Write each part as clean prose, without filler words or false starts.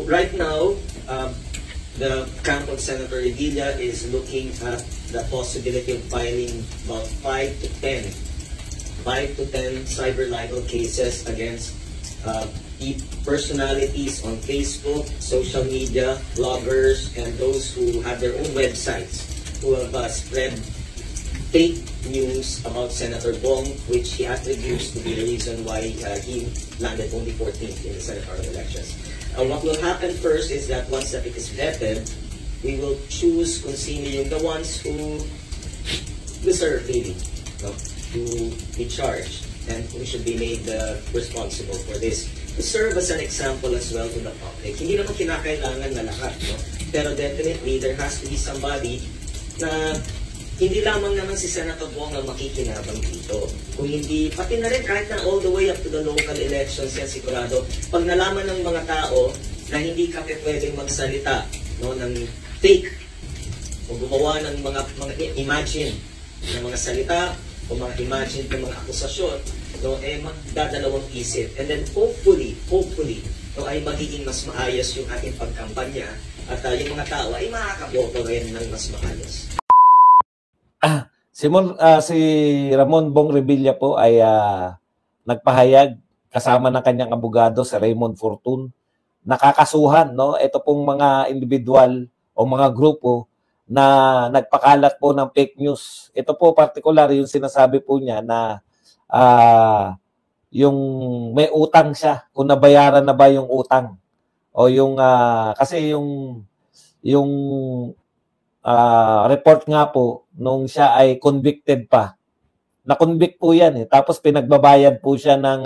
Right now, the camp of Senator Revilla is looking at the possibility of filing about 5 to 10 cyber libel cases against personalities on Facebook, social media, bloggers, and those who have their own websites who have spread fake news about Senator Bong, which he attributes to be the reason why he landed only 14th in the Senatorial elections. What will happen first is that once that it is vetted, we will choose kung sino yung the ones who deserve really to be charged, and we should be made responsible for this. To serve as an example as well to the public. Hindi naman kinakailangan na lahat, no? Pero definitely, there has to be somebody na hindi lamang naman si Senator Bong ang makikinabang dito. Kung hindi, pati na rin kahit na all the way up to the local elections yan sigurado, pag nalaman ng mga tao na hindi ka pwedeng magsalita ng fake o gumawa ng mga imagine ng mga salita o mga imagine ng mga akusasyon, magdadalawang isip. And then hopefully, ay magiging mas maayos yung ating pagkampanya at yung mga tao ay makakaboto rin ng mas maayos. Si Ramon Bong Revilla po ay nagpahayag kasama ng kanyang abogado si Raymond Fortun, nakakasuhan, no? Ito pong mga individual o mga grupo na nagpakalat po ng fake news. Ito po particular yung sinasabi po niya na yung may utang siya, kung nabayaran na ba yung utang. O yung kasi yung report nga po nung siya ay convicted pa. Na-convict po yan eh. Tapos pinagbabayad po siya ng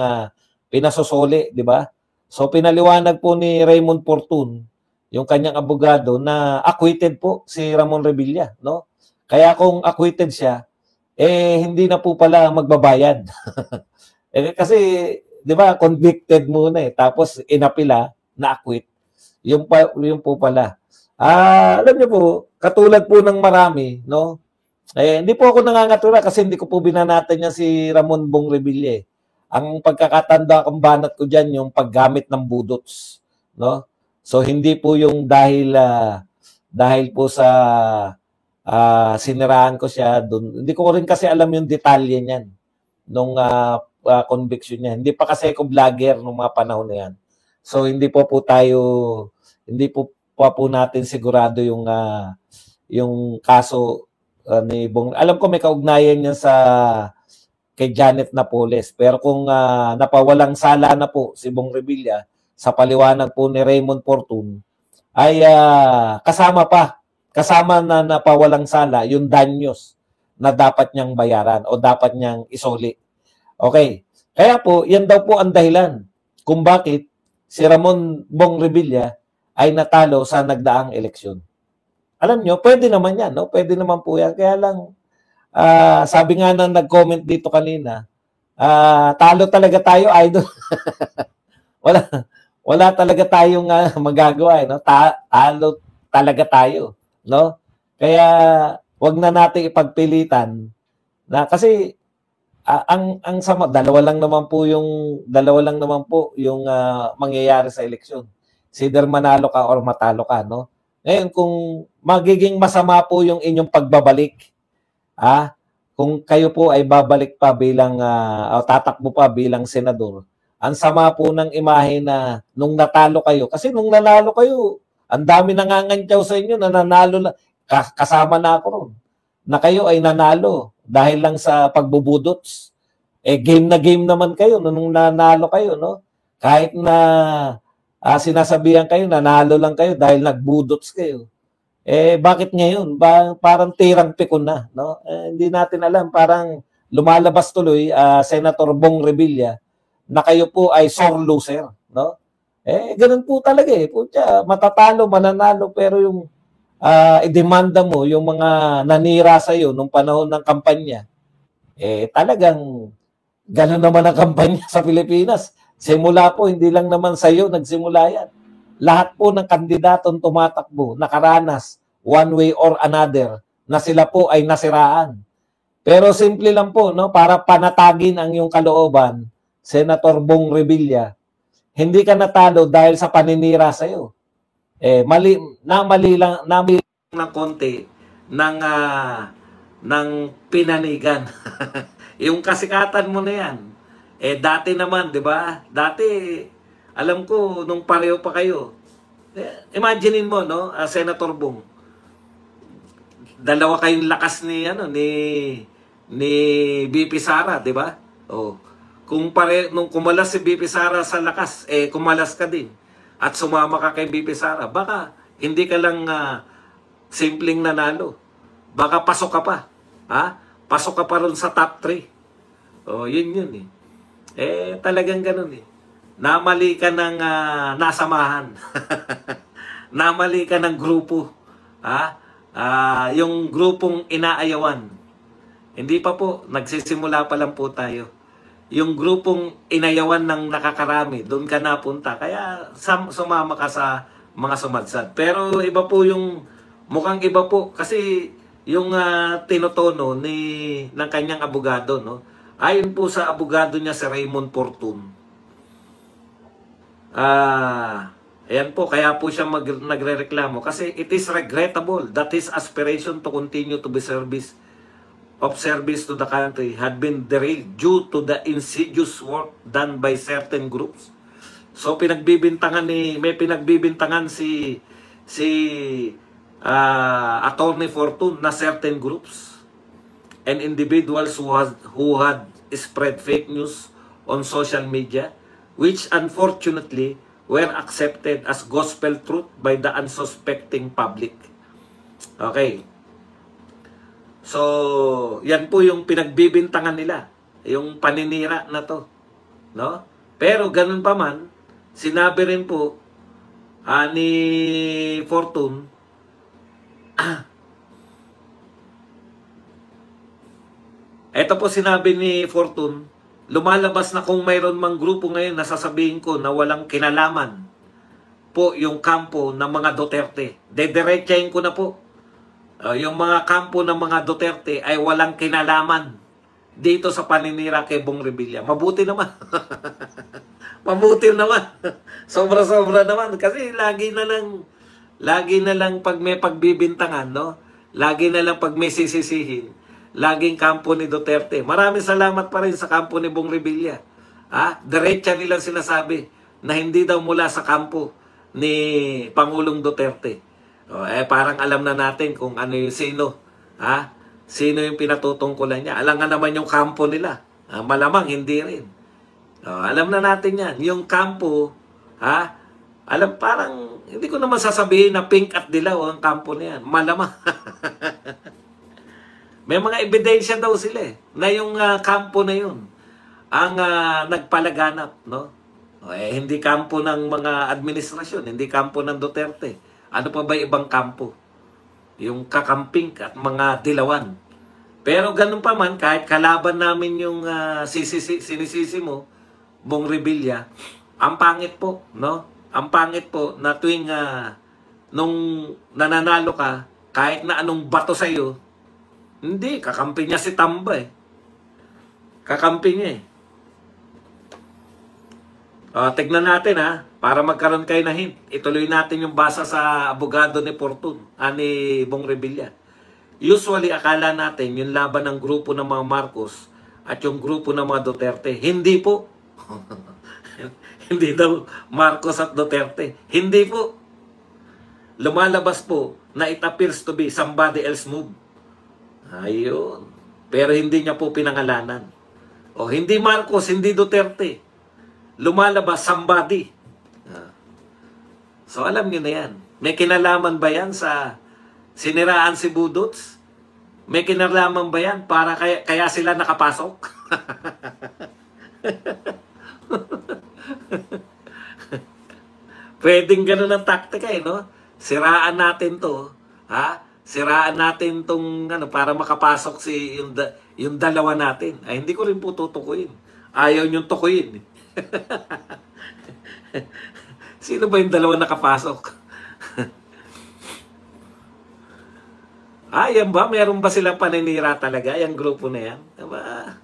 pinasosole, di ba? So pinaliwanag po ni Raymond Fortun, yung kanyang abogado, na acquitted po si Ramon Revilla, no? Kaya kung acquitted siya, hindi na po pala magbabayad. Kasi, di ba, convicted muna eh. Tapos inapila, na-acquit. Yung po pala. Alam niyo po, katulad po ng marami, no? Hindi po ako nangangatura kasi hindi ko po binanatan niya si Ramon Bong Revilla eh. Ang pagkakatanda kong banat ko diyan yung paggamit ng budots, no? So hindi po yung dahil po sa siniraan ko siya doon. Hindi ko rin kasi alam yung detalye niyan nung conviction niya. Hindi pa kasi ako vlogger nung mga panahon na yan. So hindi po natin sigurado yung kaso ni Bong. Alam ko may kaugnayan niya kay Janet Napoles. Pero kung napawalang sala na po si Bong Revilla sa paliwanag po ni Raymond Fortun, ay kasama na napawalang sala yung danyos na dapat niyang bayaran o dapat niyang isoli. Okay. Kaya po, yan daw po ang dahilan kung bakit si Ramon Bong Revilla ay natalo sa nagdaang eleksyon. Alam nyo, pwede naman yan, no? Pwede naman po yan. Kaya lang, sabi nga na nag-comment dito kanina, talo talaga tayo, idol. wala talaga tayong magagawa, no? Talo talaga tayo, no? Kaya wag na nating ipagpilitan na kasi ang sama, dalawa lang naman po yung mangyayari sa eleksyon. Either manalo ka or matalo ka, no? Ngayon, kung magiging masama po yung inyong pagbabalik, kung kayo po ay babalik pa bilang, o tatakbo pa bilang senador, ang sama po ng imahe na nung natalo kayo, kasi nung nanalo kayo, ang dami nangangantyaw sa inyo na nanalo na, kasama na ako ron, na kayo ay nanalo dahil lang sa pagbubudots. Game na game naman kayo nung nanalo kayo, no? Kahit na sinasabihan kayo, nanalo lang kayo dahil nagbudots kayo. Bakit ngayon? Parang tirang pikon na, no? Hindi natin alam. Parang lumalabas tuloy, Senator Bong Revilla, na kayo po ay sore loser, no? Ganun po talaga eh. Pucha, matatalo, mananalo, pero yung idemanda mo, yung mga nanira sa'yo nung panahon ng kampanya, talagang ganun naman ang kampanya sa Pilipinas. Simula po, hindi lang naman sa iyo nagsimula yan. Lahat po ng kandidatong tumatakbo, nakaranas, one way or another, na sila po ay nasiraan. Pero simple lang po, no, para panatagin ang iyong kalooban, Senator Bong Revilla, hindi ka natalo dahil sa paninira sa iyo. namali lang ng konti ng pinanigan. Yung kasikatan mo na yan. Dati naman, 'di ba? Dati alam ko nung pareho pa kayo. Imaginein mo, no, Senator Bong. Dalawa kayong lakas ni BP Sara, 'di ba? Oh. Nung kumalas si BP Sara sa lakas, kumalas ka din. At sumama ka kay BP Sara, baka hindi ka lang simpleng nanalo. Baka pasok ka pa. Ha? Pasok ka pa ron sa top 3. Oh, yun. Talagang ganun eh. Namali ka ng nasamahan. Namali ka ng grupo. Ha? Yung grupong inaayawan. Hindi pa po, nagsisimula pa lang po tayo. Yung grupong inayawan ng nakakarami, doon ka napunta. Kaya sumama ka sa mga sumadsad. Pero iba po mukhang iba po. Kasi yung tinotono ng kanyang abogado, no? Ayon po sa abogado niya, si Raymond Fortun. Ayan po, kaya po siya nagrereklamo. Kasi it is regrettable that his aspiration to continue to be service to the country had been derailed due to the insidious work done by certain groups. So may pinagbibintangan si Attorney Fortun na certain groups and individuals who had spread fake news on social media, which unfortunately were accepted as gospel truth by the unsuspecting public. Okay. So, yan po yung pinagbibintangan nila, yung paninira na to, no? Pero ganun pa man, sinabi rin po ni Fortun, ito po sinabi ni Fortun, lumalabas na kung mayroon mang grupo ngayon na sasabihin ko na walang kinalaman po yung kampo ng mga Duterte. Dediretsahin ko na po. Yung mga kampo ng mga Duterte ay walang kinalaman dito sa paninira kay Bong Revilla. Mabuti naman. Mabuti naman. Sobra-sobra naman. Kasi lagi na lang pag may pagbibintangan, no? Lagi na lang pag may sisisihin. Laging kampo ni Duterte. Maraming salamat pa rin sa kampo ni Bong Revilla. Diretsa nilang sinasabi na hindi daw mula sa kampo ni Pangulong Duterte. Parang alam na natin kung ano yung sino. Sino yung pinatutungkulan niya. Alam nga naman yung kampo nila. Malamang hindi rin. Alam na natin yan. Yung kampo, alam, parang, hindi ko naman sasabihin na pink at dilaw ang kampo na yan. Malamang. May mga ebidensya daw sila na yung kampo na yun ang nagpalaganap, no? Hindi kampo ng mga administrasyon, hindi kampo ng Duterte. Ano pa ba ibang kampo? Yung kakamping at mga dilawan. Pero ganun pa man, kahit kalaban namin yung sinisisi mo, Bong Revilla, ang pangit po, no? Ang pangit po na tuwing nung nananalo ka, kahit na anong bato sa'yo, hindi, kakampi niya si Tamba Kakampi niya Tignan natin para magkaroon kayo na hint. Ituloy natin yung basa sa abogado ni Fortun, ni Bong Revilla. Usually, akala natin yung laban ng grupo ng mga Marcos at yung grupo ng mga Duterte. Hindi po. Hindi daw Marcos at Duterte. Hindi po. Lumalabas po na it appears to be somebody else move. Ayun. Pero hindi niya po pinangalanan. Hindi Marcos, hindi Duterte. Lumalabas somebody. So alam niyo na yan. May kinalaman ba yan sa siniraan si Budots? May kinalaman ba yan para kaya sila nakapasok? Pwedeng ganun ang taktika no? Siraan natin to. Siraan natin tong para makapasok yung dalawa natin. Hindi ko rin po tutukuyin. Ayaw niyong tukuyin. Sino ba yung dalawa nakapasok? Yan ba? Meron ba silang paninira talaga? Yung grupo na yan? Diba?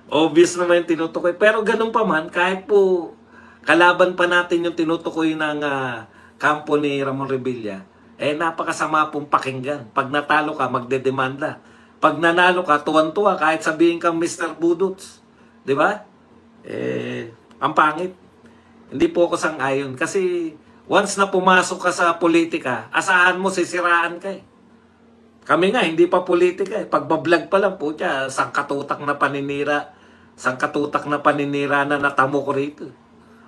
Obvious naman yung tinutukoy. Pero ganun pa man, kahit po kalaban pa natin yung tinutukoy ng kampo ni Ramon Revilla, napakasama pong pakinggan. Pag natalo ka, magdedemanda. Pag nanalo ka, tuwan-tuwa, kahit sabihin kang Mr. Budots. Di ba? Ang pangit. Hindi po ako sang-ayon. Kasi once na pumasok ka sa politika, asahan mo sisiraan ka eh. Kami nga, hindi pa politika eh. Pagbablog pa lang po siya, sangkatutak na paninira na natamo ko rito.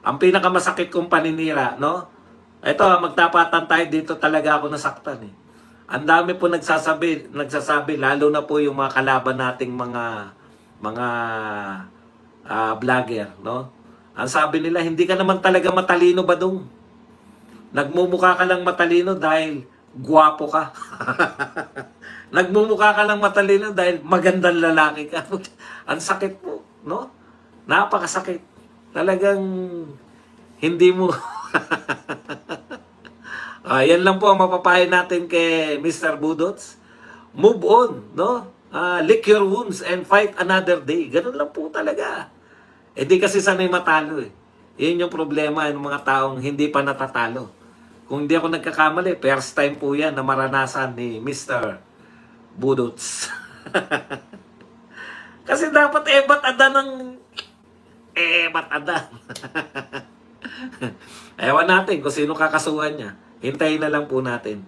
Ang pinakamasakit kong paninira, no? Ito, magtapatan tayo dito, talaga ako nasaktan eh. Ang dami po nagsasabi, lalo na po yung mga kalaban nating mga vlogger, no? Ang sabi nila, hindi ka naman talaga matalino ba dong? Nagmumukha ka lang matalino dahil guwapo ka. Nagmumukha ka lang matalino dahil magandang lalaki ka. Ang sakit po, no? Napakasakit. Talagang hindi mo... yan lang po ang mapapayo natin kay Mr. Budots. Move on, no? Lick your wounds and fight another day. Ganun lang po talaga. Di kasi sanay matalo eh. Yun yung problema ng mga taong hindi pa natatalo. Kung hindi ako nagkakamali, first time po yan na maranasan ni Mr. Budots. Kasi dapat ebat ada ng ebat ada. Ewan natin kung sino kakasuhan niya. Hintayin na lang po natin.